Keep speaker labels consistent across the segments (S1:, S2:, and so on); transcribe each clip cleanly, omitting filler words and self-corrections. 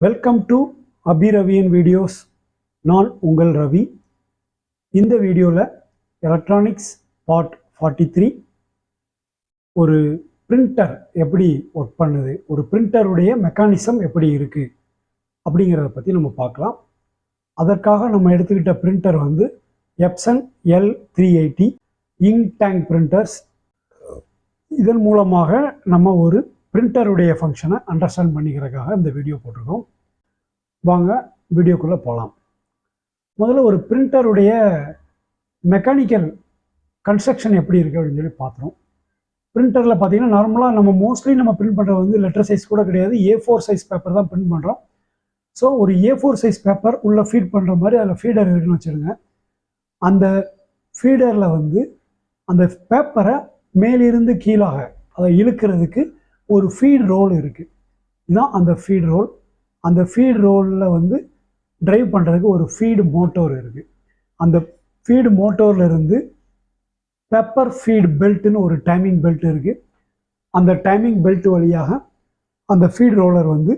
S1: Welcome to அபிரவியின் videos. நான் உங்கள் ரவி. இந்த வீடியோவில் எலக்ட்ரானிக்ஸ் பார்ட் 43 ஒரு பிரிண்டர் எப்படி ஒர்க் பண்ணுது, ஒரு பிரிண்டருடைய மெக்கானிசம் எப்படி இருக்குது அப்படிங்கிறத பற்றி நம்ம பார்க்கலாம். அதற்காக நம்ம எடுத்துக்கிட்ட பிரிண்டர் வந்து Epson L380 ink tank printers. இதன் மூலமாக நம்ம ஒரு பிரிண்டருடைய ஃபங்க்ஷனை அண்டர்ஸ்டாண்ட் பண்ணிக்கிறதுக்காக இந்த வீடியோ போட்டிருக்கோம். வாங்க வீடியோக்குள்ளே போகலாம். முதல்ல ஒரு பிரிண்டருடைய மெக்கானிக்கல் கன்ஸ்ட்ரக்ஷன் எப்படி இருக்குது அப்படின்னு சொல்லி பார்த்துரும். பிரிண்டரில் பார்த்தீங்கன்னா நார்மலாக நம்ம மோஸ்ட்லி நம்ம பிரிண்ட் பண்ணுறது வந்து லெட்டர் சைஸ் கூட கிடையாது, A4 சைஸ் பேப்பர் தான் பிரிண்ட் பண்ணுறோம். ஸோ ஒரு A4 சைஸ் பேப்பர் உள்ளே ஃபீட் பண்ணுற மாதிரி அதில் ஃபீடர் இருக்குன்னு வச்சுருங்க. அந்த ஃபீடரில் வந்து அந்த பேப்பரை மேலிருந்து கீழாக அதை இழுக்கிறதுக்கு ஒரு ஃபீட் ரோல் இருக்குது. இதுதான் அந்த ஃபீட் ரோல். அந்த ஃபீட் ரோலில் வந்து ட்ரைவ் பண்ணுறதுக்கு ஒரு ஃபீடு மோட்டோர் இருக்குது. அந்த ஃபீடு மோட்டோரில் இருந்து பெப்பர் ஃபீட் பெல்ட்டுன்னு ஒரு டைமிங் பெல்ட் இருக்குது. அந்த டைமிங் பெல்ட் வழியாக அந்த ஃபீட் ரோலர் வந்து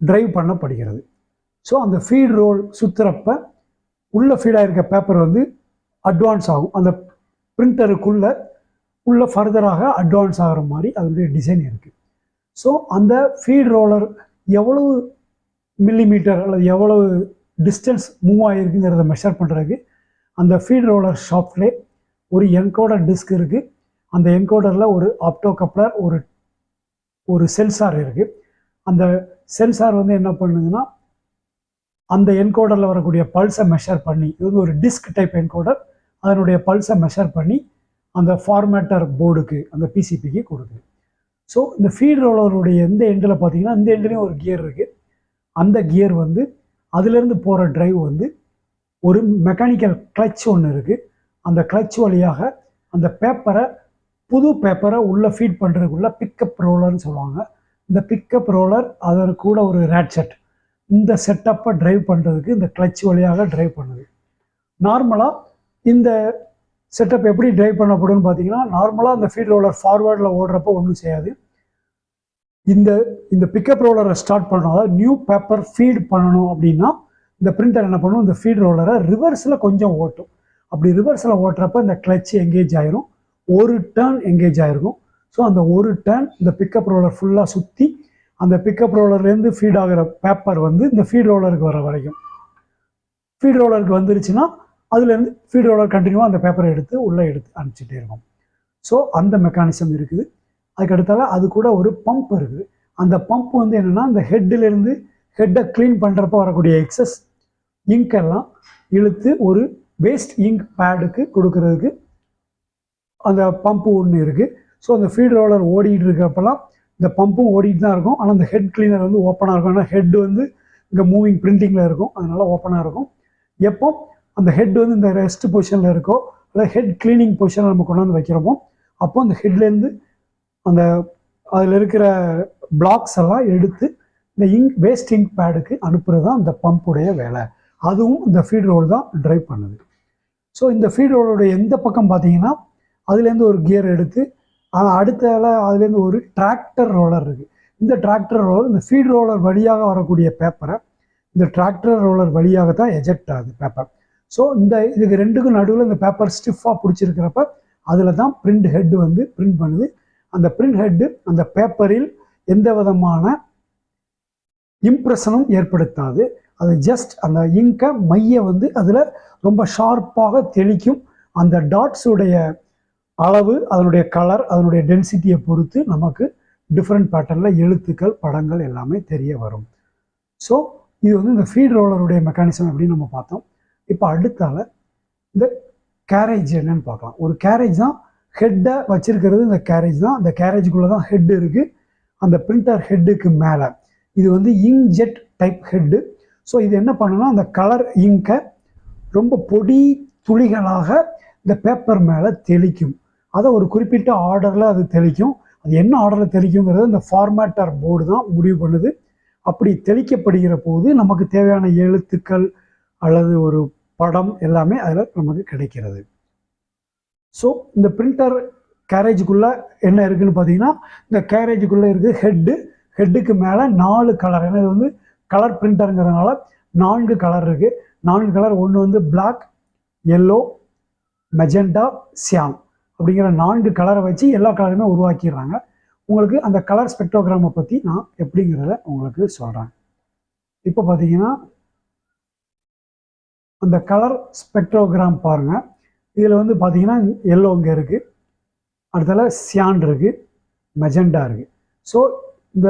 S1: ட்ரைவ் பண்ணப்படுகிறது. ஸோ அந்த ஃபீட் ரோல் சுற்றுறப்ப உள்ள ஃபீடாக இருக்க பேப்பர் வந்து அட்வான்ஸ் ஆகும். அந்த பிரிண்டருக்குள்ளே உள்ள ஃபர்தராக அட்வான்ஸ் ஆகிற மாதிரி அதனுடைய டிசைன் இருக்குது. ஸோ அந்த ஃபீட் ரோலர் எவ்வளவு மில்லிமீட்டர் அல்லது எவ்வளவு டிஸ்டன்ஸ் மூவ் ஆகிருக்குங்கிறத மெஷர் பண்ணுறதுக்கு அந்த ஃபீட் ரோலர் ஷாஃப்ட்லே ஒரு என்கோடர் டிஸ்க் இருக்குது. அந்த என்கோடரில் ஒரு ஆப்டோ கப்ளர், ஒரு சென்சார் இருக்குது. அந்த சென்சார் வந்து என்ன பண்ணுதுன்னா அந்த என்கோடரில் வரக்கூடிய பல்ஸை மெஷர் பண்ணி, இது வந்து ஒரு டிஸ்க் டைப் என்கோடர், அதனுடைய பல்ஸை மெஷர் பண்ணி அந்த ஃபார்மேட்டர் போர்டுக்கு, அந்த பிசிபிக்கு கொடுக்குது. ஸோ இந்த ஃபீட் ரோலருடைய எந்த எண்டில் பார்த்தீங்கன்னா இந்த எண்ட்லேயும் ஒரு கியர் இருக்குது. அந்த கியர் வந்து அதிலேருந்து போகிற டிரைவ் வந்து ஒரு மெக்கானிக்கல் கிளச் ஒன்று இருக்குது. அந்த கிளச் வழியாக அந்த பேப்பரை, புது பேப்பரை உள்ளே ஃபீட் பண்ணுறதுக்குள்ள பிக்கப் ரோலர்னு சொல்லுவாங்க. இந்த பிக்கப் ரோலர் அதற்கு கூட ஒரு ரேட்செட், இந்த செட்டப்பை ட்ரைவ் பண்ணுறதுக்கு இந்த கிளச் வழியாக ட்ரைவ் பண்ணுது. நார்மலாக இந்த செட்டப் எப்படி ட்ரைவ் பண்ணப்படும்னு பார்த்தீங்கன்னா, நார்மலாக அந்த ஃபீட் ரோலர் ஃபார்வேர்டில் ஓடுறப்போ ஒன்றும் செய்யாது. இந்த பிக்கப் ரோலரை ஸ்டார்ட் பண்ணணும், அதாவது நியூ பேப்பர் ஃபீட் பண்ணணும் அப்படின்னா இந்த பிரிண்டர் என்ன பண்ணும், இந்த ஃபீட் ரோலரை ரிவர்ஸில் கொஞ்சம் ஓட்டும். அப்படி ரிவர்ஸில் ஓட்டுறப்ப இந்த கிளச் எங்கேஜ் ஆயிரும், ஒரு டர்ன் எங்கேஜ் ஆகிருக்கும். ஸோ அந்த ஒரு டர்ன் இந்த பிக்கப் ரோலர் ஃபுல்லாக சுற்றி அந்த பிக்கப் ரோலர்லேருந்து ஃபீட் ஆகிற பேப்பர் வந்து இந்த ஃபீட் ரோலருக்கு வர வரைக்கும், ஃபீட் ரோலருக்கு வந்துருச்சுன்னா அதுலேருந்து ஃபீட் ரோலர் கண்டினியூவாக அந்த பேப்பரை எடுத்து உள்ளே அனுப்பிச்சிட்டே இருக்கும். ஸோ அந்த மெக்கானிசம் இருக்குது. அதுக்கடுத்தால அது கூட ஒரு பம்ப் இருக்குது. அந்த பம்ப் வந்து என்னென்னா, இந்த ஹெட்டிலேருந்து ஹெட்டை க்ளீன் பண்ணுறப்போ வரக்கூடிய எக்ஸஸ் இங்கெல்லாம் இழுத்து ஒரு வேஸ்ட் இங்க் பேடுக்கு கொடுக்கறதுக்கு அந்த பம்பு ஒன்று இருக்குது. ஸோ அந்த ஃபீட் ரோலர் ஓடிட்டு இருக்கிறப்பெல்லாம் இந்த பம்பும் ஓடிட்டு தான் இருக்கும். ஆனால் அந்த ஹெட் கிளீனர் வந்து ஓப்பனாக இருக்கும். ஏன்னா ஹெட் வந்து இங்கே மூவிங் பிரிண்டிங்கில் இருக்கும், அதனால் ஓப்பனாக இருக்கும். எப்போ அந்த ஹெட் வந்து இந்த ரெஸ்ட் பொசிஷனில் இருக்கோ, அதாவது ஹெட் கிளீனிங் பொசிஷனில் நம்ம கொண்டாந்து வைக்கிறோமோ, அப்போ அந்த ஹெட்லேருந்து அந்த அதில் இருக்கிற பிளாக்ஸ் எல்லாம் எடுத்து இந்த வேஸ்ட் இங்க் பேடுக்கு அனுப்புறது தான் இந்த பம்புடைய வேலை. அதுவும் இந்த ஃபீட் ரோல் தான் ட்ரைவ் பண்ணுது. ஸோ இந்த ஃபீட் ரோலோடைய எந்த பக்கம் பார்த்தீங்கன்னா அதுலேருந்து ஒரு கியர் எடுத்து அடுத்தால அதுலேருந்து ஒரு டிராக்டர் ரோலர் இருக்குது. இந்த டிராக்டர் ரோலர் இந்த ஃபீட் ரோலர் வழியாக வரக்கூடிய பேப்பரை இந்த டிராக்டர் ரோலர் வழியாக தான் எஜெக்ட் ஆகுது பேப்பர். ஸோ இதுக்கு ரெண்டுக்கும் நடுவில் இந்த பேப்பர் ஸ்டிஃபாக பிடிச்சிருக்கிறப்ப அதில் தான் பிரிண்ட் ஹெட் வந்து பிரிண்ட் பண்ணுது. அந்த பிரிண்ட் ஹெட்டு அந்த பேப்பரில் எந்த விதமான இம்ப்ரெஷனும் ஏற்படுத்தாது. அது ஜஸ்ட் அந்த இங்கை மையை வந்து அதில் ரொம்ப ஷார்ப்பாக தெளிக்கும். அந்த டாட்ஸுடைய அளவு, அதனுடைய கலர், அதனுடைய டென்சிட்டியை பொறுத்து நமக்கு டிஃப்ரெண்ட் பேட்டர்னில் எழுத்துக்கள், படங்கள் எல்லாமே தெரிய வரும். ஸோ இது வந்து இந்த ஃபீட் ரோலருடைய மெக்கானிசம் அப்படின்னு நம்ம பார்த்தோம். இப்போ அடுத்தால இந்த கேரேஜ் என்னன்னு பார்க்கலாம். ஒரு கேரேஜ் தான் ஹெட்டை வச்சிருக்கிறது. இந்த கேரேஜ் தான், அந்த கேரேஜுக்குள்ளே தான் ஹெட் இருக்குது. அந்த பிரிண்டர் ஹெட்டுக்கு மேலே இது வந்து ink jet type head. So இது என்ன பண்ணுன்னா, அந்த கலர் இங்கை ரொம்ப பொடி துளிகளாக இந்த பேப்பர் மேலே தெளிக்கும். அதை ஒரு குறிப்பிட்ட ஆர்டரில் அது தெளிக்கும். அது என்ன ஆர்டரில் தெளிக்குங்கிறது இந்த ஃபார்மேட்டர் போர்டு தான் முடிவு பண்ணுது. அப்படி தெளிக்கப்படுகிற போது நமக்கு தேவையான எழுத்துக்கள் அல்லது ஒரு படம் எல்லாமே அதில் நமக்கு கிடைக்கிறது. ஸோ இந்த பிரிண்டர் கேரேஜுக்குள்ளே என்ன இருக்குதுன்னு பார்த்தீங்கன்னா, இந்த கேரேஜுக்குள்ளே இருக்குது ஹெட்டுக்கு மேலே 4 கலர். ஏன்னா இது வந்து கலர் பிரிண்டருங்கிறதுனால 4 கலர் இருக்குது. 4 கலர், ஒன்று வந்து பிளாக், எல்லோ, மெஜெண்டா, சியான் அப்படிங்கிற 4 கலரை வச்சு எல்லா கலருமே உருவாக்கிடுறாங்க. உங்களுக்கு அந்த கலர் ஸ்பெக்ட்ரோகிராமை பற்றி நான் எப்படிங்கிறத உங்களுக்கு சொல்கிறேன். இப்போ பார்த்தீங்கன்னா அந்த கலர் ஸ்பெக்ட்ரோகிராம் பாருங்கள். இதில் வந்து பார்த்தீங்கன்னா எல்லோ இங்கே இருக்குது, அடுத்தால சியான் இருக்குது, மெஜெண்டா இருக்குது. ஸோ இந்த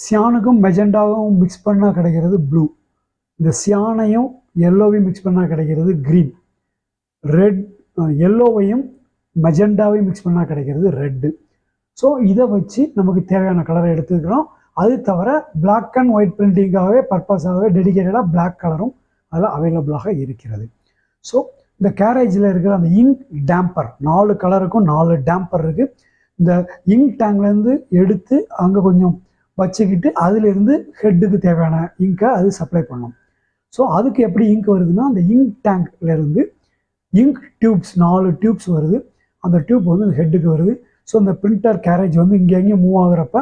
S1: சியானுக்கும் மெஜெண்டாவும் மிக்ஸ் பண்ணால் கிடைக்கிறது ப்ளூ, இந்த சியானையும் எல்லோவையும் மிக்ஸ் பண்ணால் கிடைக்கிறது க்ரீன், ரெட் எல்லோவையும் மெஜெண்டாவையும் மிக்ஸ் பண்ணால் கிடைக்கிறது ரெட்டு. ஸோ இதை வச்சு நமக்கு தேவையான கலரை எடுத்துக்கிறோம். அது தவிர பிளாக் அண்ட் ஒயிட் பிரிண்டிங்காகவே பர்பஸாகவே டெடிக்கேட்டடாக பிளாக் கலரும் அதில் அவைலபிளாக இருக்கிறது. ஸோ இந்த கேரேஜில் இருக்கிற அந்த இங்க் டேம்பர், 4 கலருக்கும் 4 டேம்பர் இருக்குது. இந்த இங்க் டேங்க்லேருந்து எடுத்து அங்கே கொஞ்சம் வச்சுக்கிட்டு அதிலிருந்து ஹெட்டுக்கு தேவையான இங்கை அது சப்ளை பண்ணும். ஸோ அதுக்கு எப்படி இங்க் வருதுன்னா, அந்த இங்க் டேங்க்லேருந்து இங்க் டியூப்ஸ் 4 டியூப்ஸ் வருது. அந்த டியூப் வந்து இந்த ஹெட்டுக்கு வருது. ஸோ இந்த பிரிண்டர் கேரேஜ் வந்து இங்கே எங்கேயும் மூவ் ஆகுறப்ப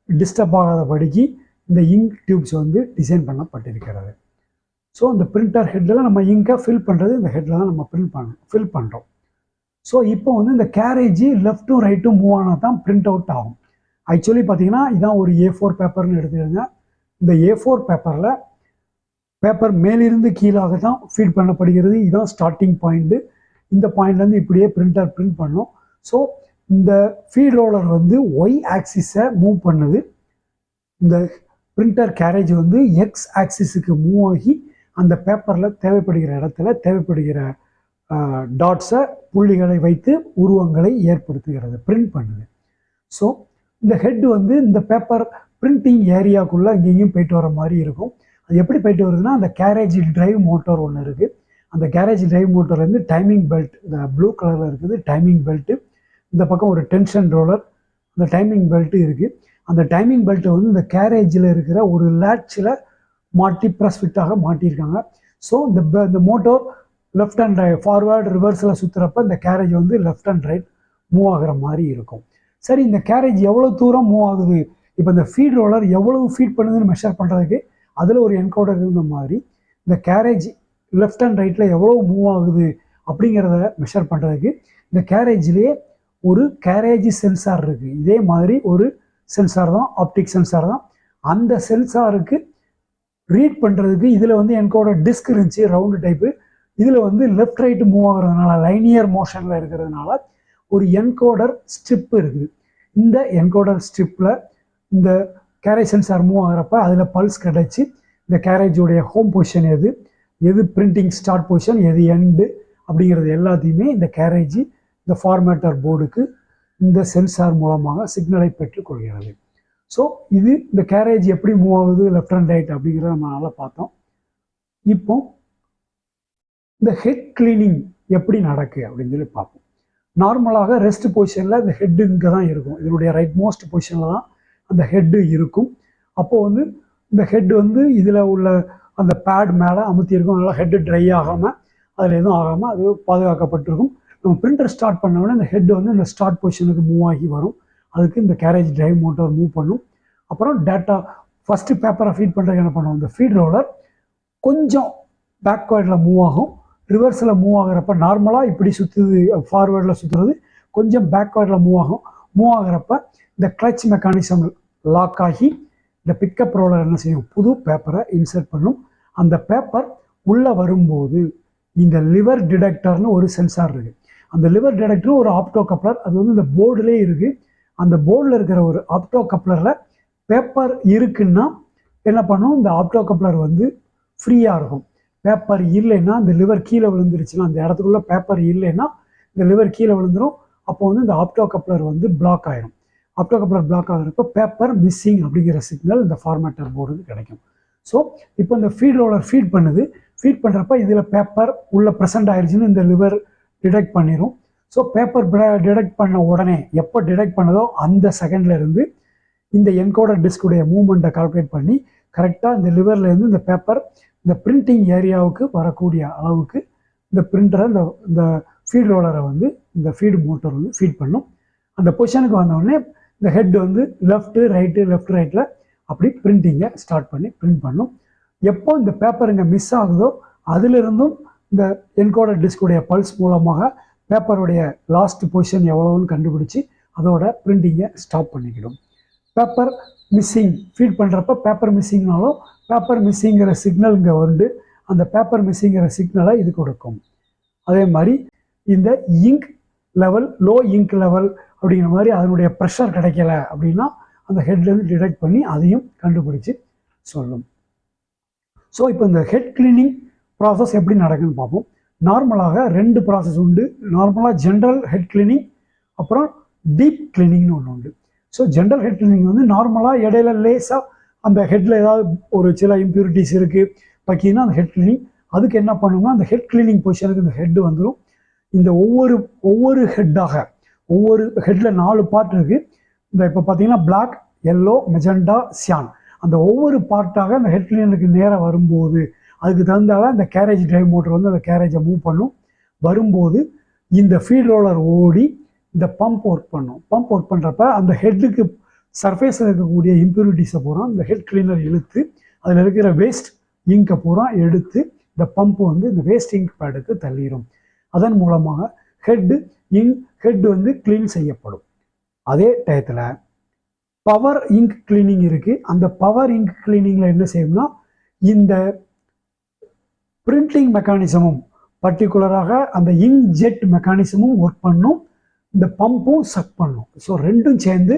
S1: டிஸ்டர்ப் ஆகாதபடிக்கு இந்த இங்க் டியூப்ஸ் வந்து டிசைன் பண்ணப்பட்டிருக்கிறது. ஸோ இந்த பிரிண்டர் ஹெட்டில் நம்ம இங்கை ஃபில் பண்ணுறது இந்த ஹெட்டில் தான் நம்ம ஃபில் பண்ணுறோம். ஸோ இப்போ வந்து இந்த கேரேஜ் லெஃப்ட்டும் ரைட்டும் மூவ் ஆனால் தான் பிரிண்ட் அவுட் ஆகும். ஆக்சுவலி பார்த்தீங்கன்னா இதான் ஒரு A4 பேப்பர்னு எடுத்துக்கோங்க. இந்த A4 பேப்பரில் பேப்பர் மேலிருந்து கீழாக தான் ஃபீட் பண்ணப்படுகிறது. இதுதான் ஸ்டார்டிங் பாயிண்ட்டு. இந்த பாயிண்ட்லேருந்து இப்படியே பிரிண்டர் பிரிண்ட் பண்ணும். ஸோ இந்த ஃபீட் ரோலர் வந்து ஒய் ஆக்சிஸை மூவ் பண்ணுது. இந்த பிரிண்டர் கேரேஜ் வந்து எக்ஸ் ஆக்சிஸுக்கு மூவ் ஆகி அந்த பேப்பரில் தேவைப்படுகிற இடத்துல தேவைப்படுகிற டாட்ஸை, புள்ளிகளை வைத்து உருவங்களை ஏற்படுத்துகிறது, பிரிண்ட் பண்ணுது. ஸோ இந்த ஹெட் வந்து இந்த பேப்பர் பிரிண்டிங் ஏரியாவுக்குள்ளே இங்கேயும் போயிட்டு வர மாதிரி இருக்கும். அது எப்படி போயிட்டு வருதுன்னா, அந்த கேரேஜ் டிரைவ் மோட்டார் ஒன்று இருக்குது. அந்த கேரேஜ் டிரைவ் மோட்டர்லேருந்து டைமிங் பெல்ட், இந்த ப்ளூ கலரில் இருக்குது டைமிங் பெல்ட்டு. இந்த பக்கம் ஒரு டென்ஷன் ரோலர், அந்த டைமிங் பெல்ட்டு இருக்குது. அந்த டைமிங் பெல்ட்டை வந்து இந்த கேரேஜில் இருக்கிற ஒரு லேட்சில் மாட்டி ப்ரெஸ் ஃபிட்டாக மாட்டியிருக்காங்க. ஸோ இந்த motor left and right, forward ரிவர்ஸில் சுற்றுறப்ப இந்த கேரேஜ் வந்து லெஃப்ட் அண்ட் ரைட் மூவ் ஆகிற மாதிரி இருக்கும். சரி, இந்த கேரேஜ் எவ்வளோ தூரம் மூவ் ஆகுது, இப்போ இந்த ஃபீட் ரோலர் எவ்வளவு ஃபீட் பண்ணுதுன்னு மெஷர் பண்ணுறதுக்கு அதில் ஒரு என்கோடர் இருந்த மாதிரி இந்த கேரேஜ் லெஃப்ட் அண்ட் ரைட்டில் எவ்வளோ மூவ் ஆகுது அப்படிங்கிறத மெஷர் பண்ணுறதுக்கு இந்த கேரேஜ்லேயே ஒரு கேரேஜ் சென்சார் இருக்குது. இதே மாதிரி ஒரு சென்சார் தான், ஆப்டிக் சென்சார் தான். அந்த சென்சாருக்கு ரீட் பண்ணுறதுக்கு இதில் வந்து என்கோடர் டிஸ்க் இருந்துச்சு, ரவுண்டு டைப்பு. இதில் வந்து லெஃப்ட் ரைட்டு மூவ் ஆகுறதுனால, லைனியர் மோஷனில் இருக்கிறதுனால ஒரு என்கோடர் ஸ்ட்ரிப் இருக்குது. இந்த என்கோடர் ஸ்ட்ரிப்பில் இந்த கேரேஜ் சென்சார் மூவ் ஆகிறப்ப அதில் பல்ஸ் கிடச்சி இந்த கேரேஜோடைய ஹோம் பொசிஷன் எது பிரிண்டிங் ஸ்டார்ட் பொசிஷன், எது எண்டு அப்படிங்கிறது எல்லாத்தையுமே இந்த கேரேஜ் இந்த ஃபார்மேட்டர் போர்டுக்கு இந்த சென்சார் மூலமாக சிக்னலை பெற்றுக்கொள்கிறது. ஸோ இது இந்த கேரேஜ் எப்படி மூவ் ஆகுது லெஃப்ட் அண்ட் ரைட் அப்படிங்கிறத நம்ம நல்லா பார்த்தோம். இப்போ இந்த ஹெட் கிளீனிங் எப்படி நடக்குது அப்படின்னு சொல்லி பார்ப்போம். நார்மலாக ரெஸ்ட் பொசிஷனில் இந்த ஹெட்டு இங்கே தான் இருக்கும். இதனுடைய ரைட் மோஸ்ட் பொசிஷனில் தான் அந்த ஹெட்டு இருக்கும். அப்போது வந்து இந்த ஹெட் வந்து இதில் உள்ள அந்த பேட் மேலே அமுத்தி இருக்கும். அதனால் ஹெட்டு ட்ரை ஆகாமல், அதில் எதுவும் ஆகாமல் அது பாதுகாக்கப்பட்டிருக்கும். நம்ம பிரிண்டர் ஸ்டார்ட் பண்ணோடனே இந்த ஹெட் வந்து இந்த ஸ்டார்ட் பொசிஷனுக்கு மூவ் ஆகி வரும். அதுக்கு இந்த கேரேஜ் டிரைவ் மோட்டார் மூவ் பண்ணும். அப்புறம் டேட்டா ஃபஸ்ட்டு பேப்பரை ஃபீட் பண்ணுறதுக்கு என்ன பண்ணுவோம், இந்த ஃபீட் ரோலர் கொஞ்சம் பேக்வேர்டில் மூவ் ஆகும். ரிவர்ஸில் மூவ் ஆகிறப்ப நார்மலாக இப்படி சுற்றுது, ஃபார்வேர்டில் சுற்றுறது கொஞ்சம் பேக்வேர்டில் மூவ் ஆகும். மூவ் ஆகிறப்ப இந்த கிளச் மெக்கானிசம் லாக் ஆகி இந்த பிக்கப் ரோலர் என்ன செய்யும், புது பேப்பரை இன்சர்ட் பண்ணும். அந்த பேப்பர் உள்ளே வரும்போது இந்த லிவர் டிடெக்டர்னு ஒரு சென்சார் இருக்குது. அந்த லிவர் டிடெக்டரும் ஒரு ஆப்டோ கப்ளர், அது வந்து இந்த போர்டுலேயே இருக்குது. அந்த போர்டில் இருக்கிற ஒரு ஆப்டோ கப்ளரில் பேப்பர் இருக்குன்னா என்ன பண்ணும், இந்த ஆப்டோ கப்ளர் வந்து ஃப்ரீயாக இருக்கும். பேப்பர் இல்லைன்னா இந்த லிவர் கீழே விழுந்துருச்சுன்னா, அந்த இடத்துக்குள்ளே பேப்பர் இல்லைன்னா இந்த லிவர் கீழே விழுந்துடும். அப்போ வந்து இந்த ஆப்டோ கப்ளர் வந்து பிளாக் ஆகிடும். ஆப்டோ கப்ளர் பிளாக் ஆகிறப்ப பேப்பர் மிஸ்ஸிங் அப்படிங்கிற சிக்னல் இந்த ஃபார்மேட்டர் போர்டுக்கு கிடைக்கும். ஸோ இப்போ இந்த ஃபீட் ரோலர் ஃபீட் பண்ணுது. ஃபீட் பண்ணுறப்ப இதில் பேப்பர் உள்ளே ப்ரெசென்ட் ஆயிடுச்சுன்னு இந்த லிவர் டிடெக்ட் பண்ணிடும். ஸோ பேப்பர் டிடெக்ட் பண்ண உடனே எப்போ டிடெக்ட் பண்ணதோ அந்த செகண்டில் இருந்து இந்த என்கோடர் டிஸ்குடைய மூவ்மெண்ட்டை கால்குலேட் பண்ணி கரெக்டாக இந்த லிவர்லேருந்து இந்த பேப்பர் இந்த பிரிண்டிங் ஏரியாவுக்கு வரக்கூடிய அளவுக்கு இந்த பிரிண்டரை இந்த ஃபீட் ரோலரை வந்து இந்த ஃபீடு மோட்டர் வந்து ஃபீட் பண்ணும். அந்த பொசிஷனுக்கு வந்தோடனே இந்த ஹெட் வந்து லெஃப்ட்டு ரைட்டு லெஃப்ட் ரைட்டில் அப்படி பிரிண்டிங்கை ஸ்டார்ட் பண்ணி பிரிண்ட் பண்ணும். எப்போ இந்த பேப்பர் இங்கே மிஸ் ஆகுதோ அதிலிருந்தும் இந்த என்கோடர் டிஸ்குடைய பல்ஸ் மூலமாக பேப்பருடைய லாஸ்ட் பொசிஷன் எவ்வளோன்னு கண்டுபிடிச்சி அதோட பிரிண்டிங்கை ஸ்டாப் பண்ணிக்கிடும். பேப்பர் மிஸ்ஸிங் ஃபீட் பண்ணுறப்ப பேப்பர் மிஸ்ஸிங்னாலும் பேப்பர் மிஸ்ஸிங்கிற சிக்னல் இங்கே வந்து அந்த பேப்பர் மிஸ்ஸிங்கிற சிக்னலை இது கொடுக்கும். அதே மாதிரி இந்த ink level low ink level அப்படிங்கிற மாதிரி அதனுடைய ப்ரெஷர் கிடைக்கல அப்படின்னா அந்த ஹெட்லேருந்து டிடெக்ட் பண்ணி அதையும் கண்டுபிடிச்சி சொல்லும். ஸோ இப்போ இந்த ஹெட் கிளீனிங் ப்ராசஸ் எப்படி நடக்குன்னு பார்ப்போம். நார்மலாக 2 ப்ராசஸ் உண்டு. நார்மலாக ஜென்ரல் ஹெட் கிளீனிங் அப்புறம் டீப் கிளீனிங்னு ஒன்று உண்டு. ஸோ ஜென்ரல் ஹெட் கிளீனிங் வந்து நார்மலாக இடையில லேஸாக அந்த ஹெட்டில் ஏதாவது ஒரு சில இம்ப்யூரிட்டிஸ் இருக்குது பார்த்தீங்கன்னா அந்த ஹெட் கிளீனிங் அதுக்கு என்ன பண்ணணும்னா அந்த ஹெட் கிளீனிங் பொசிஷனுக்கு இந்த ஹெட் வந்துடும். இந்த ஒவ்வொரு ஹெட்டில் 4 பார்ட் இருக்குது. இந்த இப்போ பார்த்தீங்கன்னா பிளாக், எல்லோ, மெஜெண்டா, சியான் அந்த ஒவ்வொரு பார்ட்டாக அந்த ஹெட் கிளீனருக்கு நேராக வரும்போது அதுக்கு தகுந்தால இந்த கேரேஜ் டிரைவ் மோட்டர் வந்து அந்த கேரேஜை மூவ் பண்ணும். வரும்போது இந்த ஃபீட் ரோலர் ஓடி இந்த பம்ப் ஒர்க் பண்ணும். பம்ப் ஒர்க் பண்ணுறப்ப அந்த ஹெட்டுக்கு சர்ஃபேஸில் இருக்கக்கூடிய இம்ப்யூரிட்டிஸை பூரா இந்த ஹெட் கிளீனர் இழுத்து அதில் இருக்கிற வேஸ்ட் இங்கை பூரா எடுத்து இந்த பம்ப் வந்து இந்த வேஸ்ட் இங்க் பேடுக்கு தள்ளிடும். அதன் மூலமாக ஹெட் வந்து கிளீன் செய்யப்படும். அதே டயத்தில் பவர் இங்க் கிளீனிங் இருக்குது. அந்த பவர் இங்க் கிளீனிங்கில் என்ன செய்யும்னா இந்த பிரிண்டிங் மெக்கானிசமும் பர்டிகுலராக அந்த இங்க் ஜெட் மெக்கானிசமும் ஒர்க் பண்ணும். இந்த பம்பும் சக் பண்ணும். ஸோ ரெண்டும் சேர்ந்து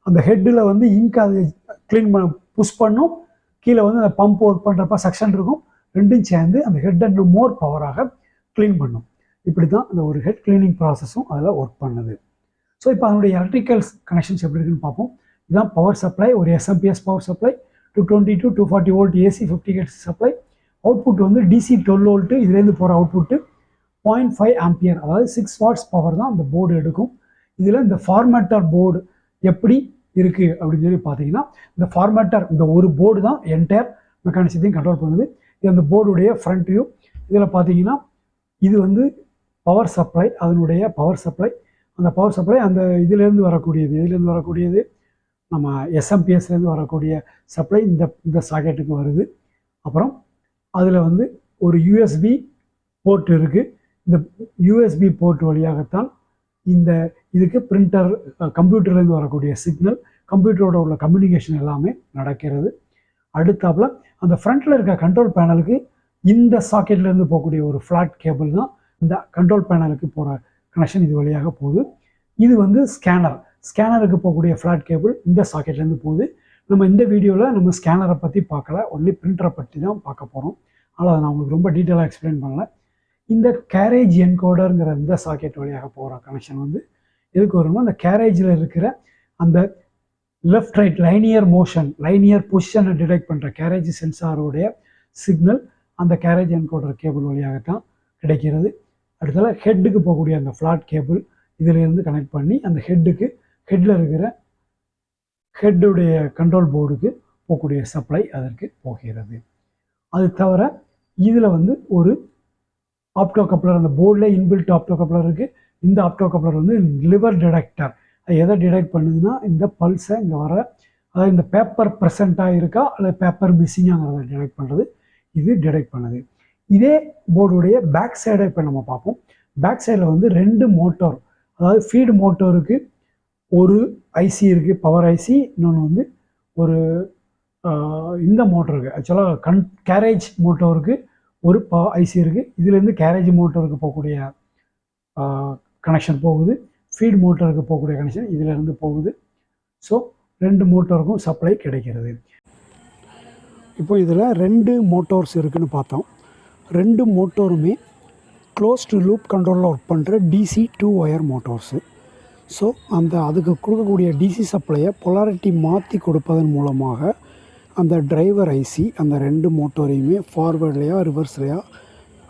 S1: அந்த ஹெட்டில் வந்து இங்க் அதை க்ளீன் பண்ண புஷ் பண்ணும். கீழே வந்து அந்த பம்ப் ஒர்க் பண்ணுறப்ப செக்ஷன் இருக்கும். ரெண்டும் சேர்ந்து அந்த ஹெட் இன்னும் மோர் பவராக க்ளீன் பண்ணும். இப்படி தான் அந்த ஒரு ஹெட் கிளீனிங் ப்ராசஸும் அதில் ஒர்க் பண்ணுது. ஸோ இப்போ அதனுடைய எலக்ட்ரிக்கல் கனெக்ஷன்ஸ் எப்படி இருக்குன்னு பார்ப்போம். இதுதான் பவர் சப்ளை, ஒரு SMPS power supply, 220 to 240 volt AC 50 hertz supply. Output வந்து டிசி 12 வோல்ட்டு. இதுலேருந்து போகிற அவுட்புட்டு 0.5 ஆம்பியர், அதாவது 6 வாட்ஸ் பவர் தான் அந்த போர்டு எடுக்கும். இதில் இந்த ஃபார்மேட்டர் போர்டு எப்படி இருக்குது அப்படின்னு சொல்லி பார்த்தீங்கன்னா இந்த ஃபார்மேட்டர் இந்த ஒரு போர்டு தான் என்டையர் மெக்கானிசத்தையும் கண்ட்ரோல் பண்ணுது. இது அந்த போர்டுடைய ஃப்ரண்ட் வியூ. இதில் பார்த்தீங்கன்னா இது வந்து பவர் சப்ளை, அதனுடைய பவர் சப்ளை. அந்த பவர் சப்ளை அந்த இதுலேருந்து வரக்கூடியது நம்ம எஸ்எம்பிஎஸ்லேருந்து வரக்கூடிய சப்ளை இந்த சாக்கெட்டுக்கு வருது. அப்புறம் அதில் வந்து ஒரு யூஎஸ்பி போர்ட் இருக்குது. இந்த யூஎஸ்பி போர்ட் வழியாகத்தான் இந்த இதுக்கு பிரிண்டர் கம்ப்யூட்டர்லேருந்து வரக்கூடிய சிக்னல், கம்ப்யூட்டரோட உள்ள கம்யூனிகேஷன் எல்லாமே நடக்கிறது. அடுத்தாப்புல அந்த ஃப்ரண்ட்டில் இருக்க கண்ட்ரோல் பேனலுக்கு இந்த சாக்கெட்லேருந்து போகக்கூடிய ஒரு ஃப்ளாட் கேபிள் தான் இந்த கண்ட்ரோல் பேனலுக்கு போகிற கனெக்ஷன். இது வழியாக போகுது. இது வந்து ஸ்கேனருக்கு போகக்கூடிய ஃப்ளாட் கேபிள் இந்த சாக்கெட்லேருந்து போகுது. நம்ம இந்த வீடியோவில் நம்ம ஸ்கேனரை பற்றி பார்க்கல, ஒன்லி பிரிண்டரை பற்றி தான் பார்க்க போகிறோம். அதனால் அதை நான் உங்களுக்கு ரொம்ப டீட்டெயிலாக எக்ஸ்பிளைன் பண்ணல. இந்த கேரேஜ் என்கோடருங்கிற இந்த சாக்கெட் வழியாக போகிற கனெக்ஷன் வந்து எதுக்கு வரும்னா அந்த கேரேஜில் இருக்கிற அந்த லெஃப்ட் ரைட் லைனியர் பொசிஷனை டிடெக்ட் பண்ணுற கேரேஜ் சென்சாரோடைய சிக்னல் அந்த கேரேஜ் என்கோடர் கேபிள் வழியாகத்தான் கிடைக்கிறது. அடுத்தால ஹெட்டுக்கு போகக்கூடிய அந்த ஃப்ளாட் கேபிள் இதிலேருந்து கனெக்ட் பண்ணி அந்த ஹெட்டில் இருக்கிற ஹெட்டுடைய கண்ட்ரோல் போர்டுக்கு போகக்கூடிய சப்ளை அதற்கு போகிறது. அது தவிர இதில் வந்து ஒரு ஆப்டோ கப்ளர், அந்த போர்டில் இன்பில்ட் ஆப்டோ கப்ளர் இருக்குது. இந்த ஆப்டோ கப்ளர் வந்து லிவர் டிடெக்டர். அது எதை டிடெக்ட் பண்ணுதுன்னா இந்த பல்ஸை இங்கே வர, அதாவது இந்த பேப்பர் ப்ரெசண்ட்டாக இருக்கா அல்லது பேப்பர் மிஸ்ஸிங்காங்கிறத டிடெக்ட் பண்ணுறது. இது டிடெக்ட் பண்ணுது. இதே போர்டுடைய பேக் சைடை இப்போ நம்ம பார்ப்போம். பேக் சைடில் வந்து 2 மோட்டார், அதாவது ஃபீடு மோட்டருக்கு ஒரு ஐசி இருக்குது, பவர் ஐசி. இன்னொன்று வந்து ஒரு இந்த மோட்டருக்கு ஆக்சுவலாக கேரேஜ் மோட்டருக்கு ஒரு ஐசி இருக்குது. இதுலேருந்து கேரேஜ் மோட்டருக்கு போகக்கூடிய கனெக்ஷன் போகுது. ஃபீட் மோட்டருக்கு போகக்கூடிய கனெக்ஷன் இதிலேருந்து போகுது. ஸோ 2 மோட்டருக்கும் சப்ளை கிடைக்கிறது. இப்போ இதில் 2 மோட்டார்ஸ் இருக்குதுன்னு பார்த்தோம். 2 மோட்டருமே க்ளோஸ்டு லூப் கண்ட்ரோலில் ஒர்க் பண்ணுற டிசி 2 ஒயர் மோட்டார்ஸு. ஸோ அதுக்கு கொடுக்கக்கூடிய டிசி சப்ளையை பொலாரிட்டி மாற்றி கொடுப்பதன் மூலமாக அந்த டிரைவர் ஐசி அந்த 2 மோட்டரையுமே ஃபார்வேர்ட்லையா ரிவர்ஸ்லையா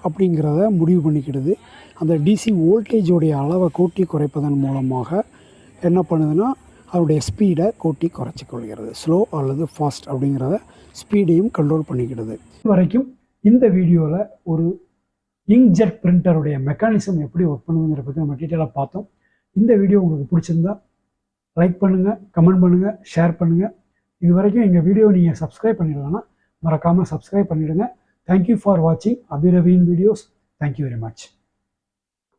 S1: அப்படிங்கிறத முடிவு பண்ணிக்கிடுது. அந்த டிசி வோல்டேஜோடைய அளவை கூட்டி குறைப்பதன் மூலமாக என்ன பண்ணுதுன்னா அதோடைய ஸ்பீடை கூட்டி குறைச்சி கொள்கிறது. ஸ்லோ அல்லது ஃபாஸ்ட் அப்படிங்கிறத ஸ்பீடையும் கண்ட்ரோல் பண்ணிக்கிடுது. இது வரைக்கும் இந்த வீடியோவில் ஒரு இங்க்ஜெட் பிரிண்டருடைய மெக்கானிசம் எப்படி ஒர்க் பண்ணுதுங்கிற பற்றி நம்ம டீட்டெயிலாக பார்த்தோம். இந்த வீடியோ உங்களுக்கு பிடிச்சிருந்தா லைக் பண்ணுங்கள், கமெண்ட் பண்ணுங்கள், ஷேர் பண்ணுங்கள். இது வரைக்கும் எங்கள் வீடியோ நீங்கள் சப்ஸ்கிரைப் பண்ணிடலாம்னா மறக்காமல் சப்ஸ்கிரைப் பண்ணிவிடுங்க. தேங்க்யூ ஃபார் வாட்சிங் அபிரவியின் வீடியோஸ். Thank you very much.